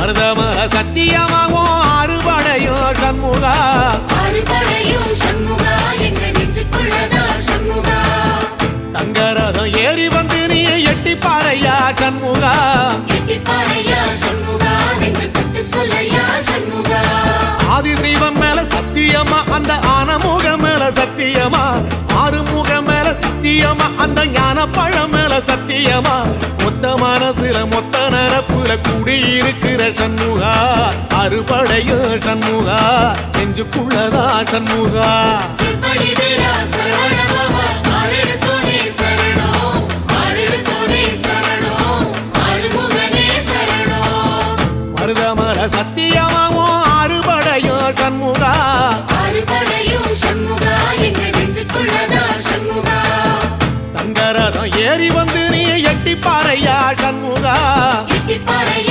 மருதமர சத்தியமாகும் அறுபடையும் சண்முகா அறுபடையும் சண்முகா எங்க நெஞ்சுக்குள்ளதா சண்முகா தங்கரதம் ஏறி வந்து நீ எட்டி பாறையா சண்முகா எட்டி பாறையா சண்முகா நெஞ்சு தொட்டு சொல்லையா சண்முகா ஆதிசைவம் மேல சத்தியமா அந்த ஆனமுகம் மேல சத்தியமா ஆறுமுகம் மேல சத்தியமா அந்த ஞான பழம் மேல சத்தியமா மொத்த மனசுல மொத்த நரப்புல கூடியிருக்கிற சண்முகா அறுபடையும் சண்முகா நெஞ்சுக்குள்ளதா சண்முகா சிற்படி வேலா சரவணபவா ஆரெடுத்தோனே சரணம் ஆரெடுத்தோனே சரணம் ஆறுமுகனே சரணம் மருதமர சத்தியமாவும் அறுபடையும் சண்முகா அறுபடையும் சண்முகா எங்க நெஞ்சுக்குள்ளதா சண்முகா தங்கரதம் ஏறி வந்து நீ எட்டி பாறையா சண்முகா எட்டி பாறையா